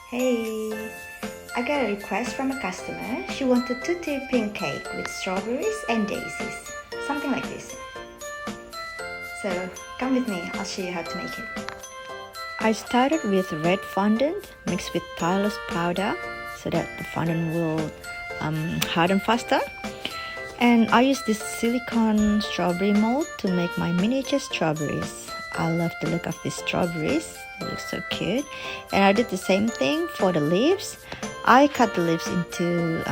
Hey, I got a request from a customer. She wanted tutti pink cake with strawberries and daisies, something like this. So come with me, I'll show you how to make it. I started with red fondant mixed with Tyler's powder so that the fondant will harden faster. And I used this silicone strawberry mold to make my miniature strawberries. I love the look of these strawberries. They look so cute. And I did the same thing for the leaves. I cut the leaves into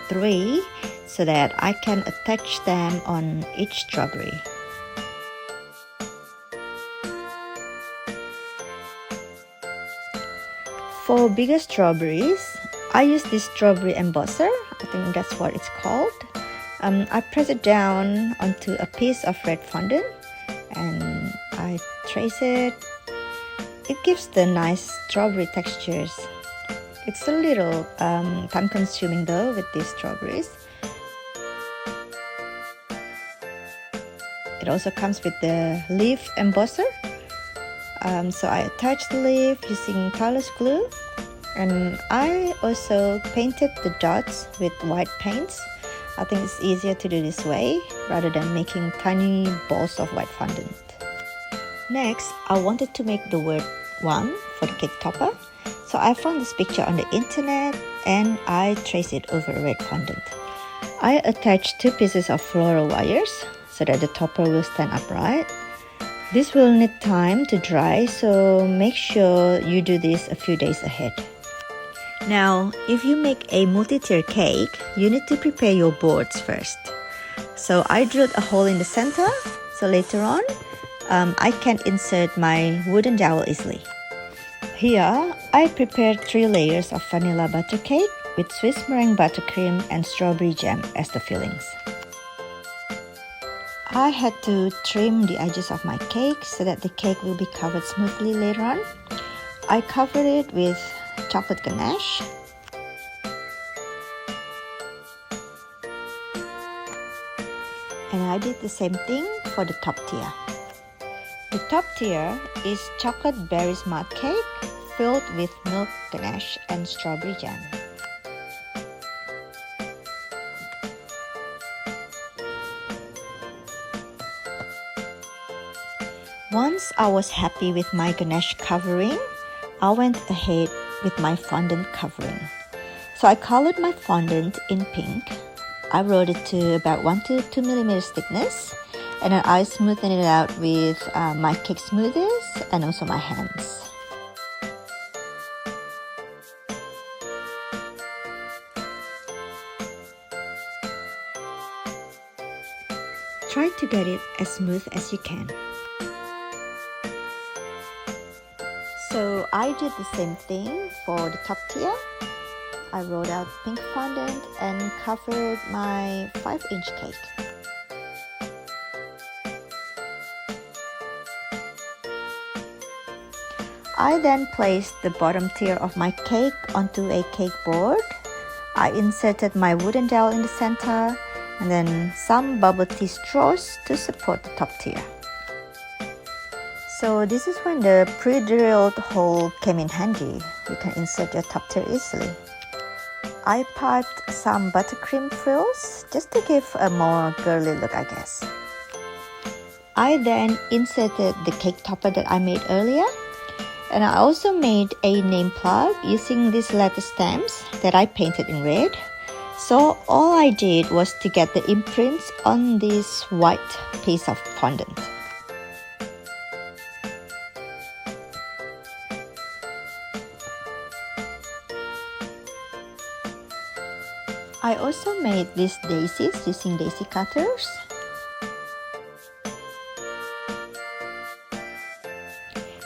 3 so that I can attach them on each strawberry. For bigger strawberries, I use this strawberry embosser. I think that's what it's called. I press it down onto a piece of red fondant and I trace it. It gives the nice strawberry textures. It's a little time consuming though with these strawberries. It also comes with the leaf embosser. So I attached the leaf using Tyler's glue, and I also painted the dots with white paints. I think it's easier to do this way rather than making tiny balls of white fondant. Next, I wanted to make the word "one" for the cake topper. So I found this picture on the internet and I traced it over red fondant. I attached 2 pieces of floral wires so that the topper will stand upright. This will need time to dry, so make sure you do this a few days ahead. Now, if you make a multi-tier cake, you need to prepare your boards first. So I drilled a hole in the center, so later on, I can insert my wooden dowel easily. Here, I prepared 3 layers of vanilla butter cake with Swiss meringue buttercream and strawberry jam as the fillings. I had to trim the edges of my cake so that the cake will be covered smoothly later on. I covered it with chocolate ganache. And I did the same thing for the top tier. The top tier is chocolate berry smart cake filled with milk ganache and strawberry jam. Once I was happy with my ganache covering, I went ahead with my fondant covering. So I colored my fondant in pink. I wrote it to about 1 to 2 millimeters thickness, and then I smoothed it out with my cake smoothies and also my hands. Try to get it as smooth as you can. So I did the same thing for the top tier. I rolled out pink fondant and covered my 5-inch cake. I then placed the bottom tier of my cake onto a cake board. I inserted my wooden dowel in the center and then some bubble tea straws to support the top tier. So this is when the pre-drilled hole came in handy. You can insert your top tier easily. I piped some buttercream frills just to give a more girly look, I guess. I then inserted the cake topper that I made earlier. And I also made a name plug using these letter stamps that I painted in red. So all I did was to get the imprints on this white piece of fondant. I also made these daisies using daisy cutters.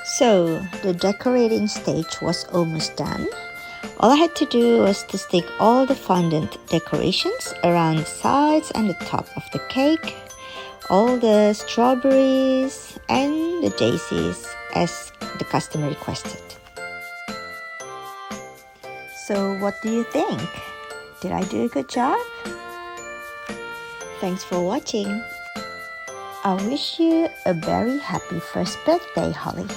So the decorating stage was almost done. All I had to do was to stick all the fondant decorations around the sides and the top of the cake, all the strawberries and the daisies as the customer requested. So what do you think? Did I do a good job? Thanks for watching. I wish you a very happy first birthday, Holly.